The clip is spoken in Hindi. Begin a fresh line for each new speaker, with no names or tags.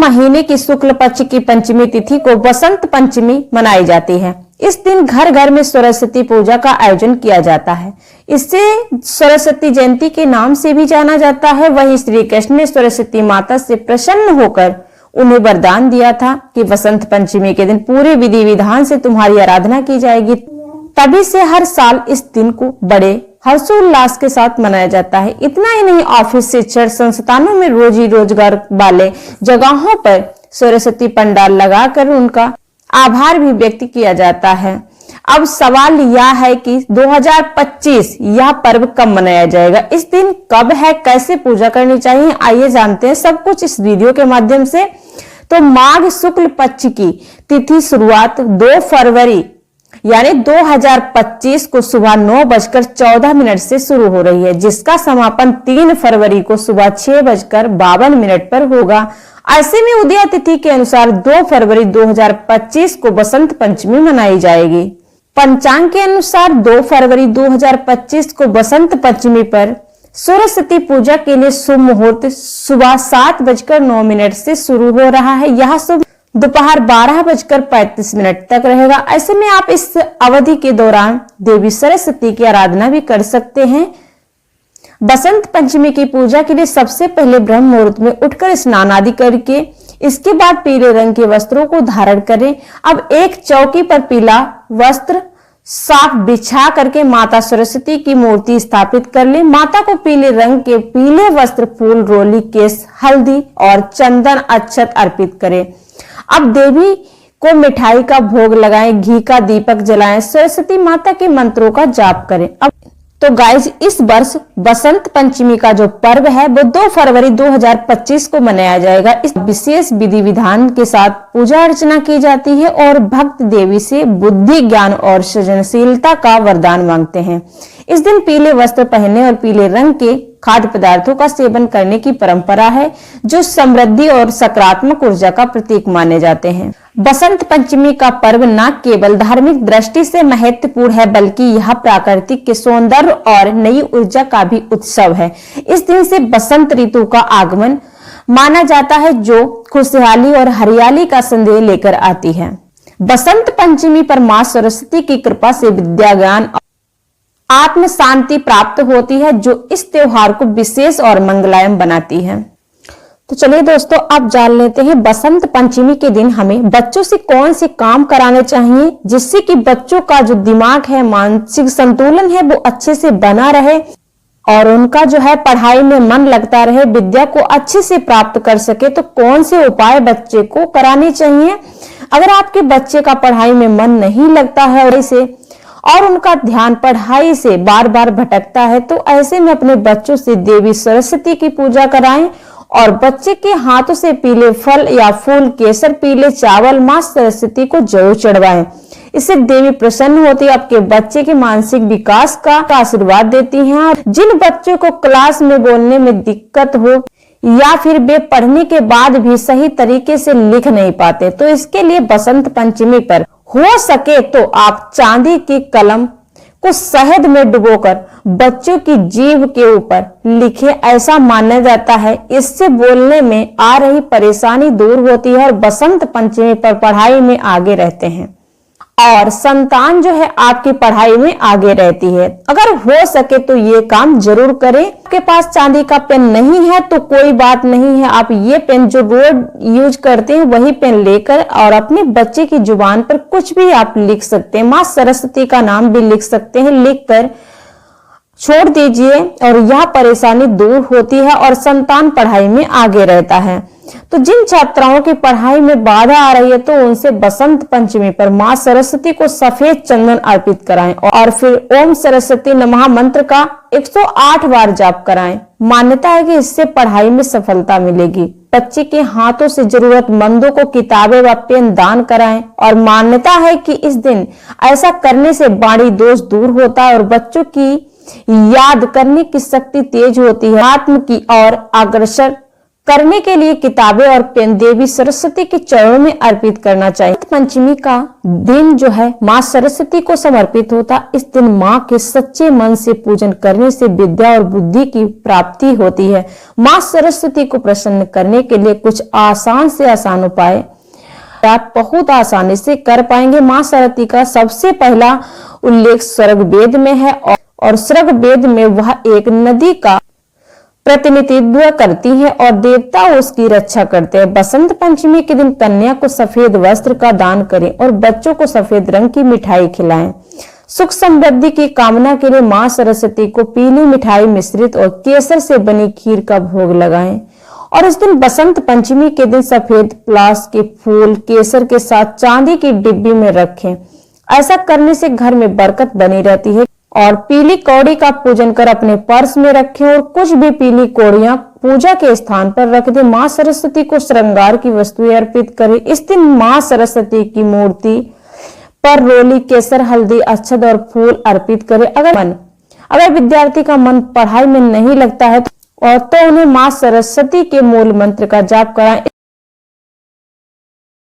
महीने की शुक्ल पक्ष की पंचमी तिथि को बसंत पंचमी मनाई जाती है। इस दिन घर घर में सरस्वती पूजा का आयोजन किया जाता है। इसे सरस्वती जयंती के नाम से भी जाना जाता है। वहीं श्री कृष्ण ने सरस्वती माता से प्रसन्न होकर उन्हें वरदान दिया था कि बसंत पंचमी के दिन पूरे विधि विधान से तुम्हारी आराधना की जाएगी। तभी से हर साल इस दिन को बड़े हर्षोल्लास के साथ मनाया जाता है। इतना ही नहीं, ऑफिस, शिक्षण संस्थानों में रोजी रोजगार वाले जगहों पर सरस्वती पंडाल लगाकर उनका आभार भी व्यक्त किया जाता है। अब सवाल यह है कि 2025 यह पर्व कब मनाया जाएगा, इस दिन कब है, कैसे पूजा करनी चाहिए, आइए जानते हैं सब कुछ इस वीडियो के माध्यम से। तो माघ शुक्ल पक्ष की तिथि शुरुआत 2 फरवरी यानी 2025 को सुबह 9:14 से शुरू हो रही है, जिसका समापन 3 फरवरी को सुबह 6:52 पर होगा। ऐसे में उदया तिथि के अनुसार 2 फरवरी 2025 को बसंत पंचमी मनाई जाएगी। पंचांग के अनुसार 2 फरवरी 2025 को बसंत पंचमी पर सरस्वती पूजा के लिए शुभ मुहूर्त सुबह 7:09 से शुरू हो रहा है। यह शुभ दोपहर 12:35 तक रहेगा। ऐसे में आप इस अवधि के दौरान देवी सरस्वती की आराधना भी कर सकते हैं। बसंत पंचमी की पूजा के लिए सबसे पहले ब्रह्म मुहूर्त में उठकर स्नान आदि करके इसके बाद पीले रंग के वस्त्रों को धारण करें। अब एक चौकी पर पीला वस्त्र साफ बिछा करके माता सरस्वती की मूर्ति स्थापित कर ले। माता को पीले रंग के पीले वस्त्र, फूल, रोली, केश, हल्दी और चंदन अक्षत अर्पित करें। अब देवी को मिठाई का भोग लगाएं, घी का दीपक जलाएं, सरस्वती माता के मंत्रों का जाप करें। अब तो गाइज, इस वर्ष बसंत पंचमी का जो पर्व है वो 2 फरवरी 2025 को मनाया जाएगा। इस विशेष विधि विधान के साथ पूजा अर्चना की जाती है और भक्त देवी से बुद्धि, ज्ञान और सृजनशीलता का वरदान मांगते हैं। इस दिन पीले वस्त्र पहनने और पीले रंग के खाद्य पदार्थों का सेवन करने की परंपरा है, जो समृद्धि और सकारात्मक ऊर्जा का प्रतीक माने जाते हैं। बसंत पंचमी का पर्व न केवल धार्मिक दृष्टि से महत्वपूर्ण है, बल्कि यह प्राकृतिक के सौंदर्य और नई ऊर्जा का भी उत्सव है। इस दिन से बसंत ऋतु का आगमन माना जाता है, जो खुशहाली और हरियाली का संदेश लेकर आती है। बसंत पंचमी पर मां सरस्वती की कृपा से विद्या, ज्ञान, आत्म शांति प्राप्त होती है, जो इस त्योहार को विशेष और मंगलायम बनाती है। तो चलिए दोस्तों, अब जान लेते हैं बसंत पंचमी के दिन हमें बच्चों से कौन से काम कराने चाहिए, जिससे कि बच्चों का जो दिमाग है, मानसिक संतुलन है, वो अच्छे से बना रहे और उनका जो है पढ़ाई में मन लगता रहे, विद्या को अच्छे से प्राप्त कर सके। तो कौन से उपाय बच्चे को कराने चाहिए? अगर आपके बच्चे का पढ़ाई में मन नहीं लगता है और उनका ध्यान पढ़ाई से बार बार भटकता है, तो ऐसे में अपने बच्चों से देवी सरस्वती की पूजा कराएं और बच्चे के हाथों से पीले फल या फूल, केसर, पीले चावल मां सरस्वती को जरूर चढ़वाएं। इससे देवी प्रसन्न होती है, आपके बच्चे के मानसिक विकास का आशीर्वाद देती हैं। और जिन बच्चों को क्लास में बोलने में दिक्कत हो या फिर वे पढ़ने के बाद भी सही तरीके से लिख नहीं पाते, तो इसके लिए बसंत पंचमी पर हो सके तो आप चांदी की कलम को शहद में डुबोकर बच्चों की जीभ के ऊपर लिखे। ऐसा माना जाता है, इससे बोलने में आ रही परेशानी दूर होती है और बसंत पंचमी पर पढ़ाई में आगे रहते हैं और संतान जो है आपकी पढ़ाई में आगे रहती है। अगर हो सके तो ये काम जरूर करें। आपके पास चांदी का पेन नहीं है तो कोई बात नहीं है, आप ये पेन जो रोज यूज करते हैं वही पेन लेकर और अपने बच्चे की जुबान पर कुछ भी आप लिख सकते हैं। मां सरस्वती का नाम भी लिख सकते हैं, लिखकर छोड़ दीजिए और यह परेशानी दूर होती है और संतान पढ़ाई में आगे रहता है। तो जिन छात्राओं की पढ़ाई में बाधा आ रही है, तो उनसे बसंत पंचमी पर मां सरस्वती को सफेद चंदन अर्पित कराएं और फिर ओम सरस्वती नमः मंत्र का 108 बार जाप कराएं। मान्यता है कि इससे पढ़ाई में सफलता मिलेगी। बच्चे के हाथों से जरूरतमंदों को किताबें व पेन दान कराएं और मान्यता है कि इस दिन ऐसा करने से वाणी दोष दूर होता है और बच्चों की याद करने की शक्ति तेज होती है, आत्म की ओर अग्रसर करने के लिए किताबें और पेन देवी सरस्वती के चरणों में अर्पित करना चाहिए। पंचमी का दिन जो है माँ सरस्वती को समर्पित होता। इस दिन माँ के सच्चे मन से पूजन करने से विद्या और बुद्धि की प्राप्ति होती है। माँ सरस्वती को प्रसन्न करने के लिए कुछ आसान से आसान उपाय आप बहुत आसानी से कर पाएंगे। माँ सरस्वती का सबसे पहला उल्लेख स्वर्ग वेद में है और स्वर्ग वेद में वह एक नदी का प्रतिनिधित्व करती है और देवता उसकी रक्षा करते हैं। बसंत पंचमी के दिन कन्या को सफेद वस्त्र का दान करें और बच्चों को सफेद रंग की मिठाई खिलाएं। सुख समृद्धि की कामना के लिए माँ सरस्वती को पीली मिठाई मिश्रित और केसर से बनी खीर का भोग लगाएं। और इस दिन बसंत पंचमी के दिन सफेद प्लास के फूल केसर के साथ चांदी की डिब्बी में रखें। ऐसा करने से घर में बरकत बनी रहती है। और पीली कौड़ी का पूजन कर अपने पर्स में रखें और कुछ भी पीली कौड़ियां पूजा के स्थान पर रख दें। माँ सरस्वती को श्रृंगार की वस्तुएं अर्पित करें। इस दिन माँ सरस्वती की मूर्ति पर रोली केसर हल्दी अक्षत और फूल अर्पित करें। अगर विद्यार्थी का मन पढ़ाई में नहीं लगता है तो उन्हें माँ सरस्वती के मूल मंत्र का जाप कराएं।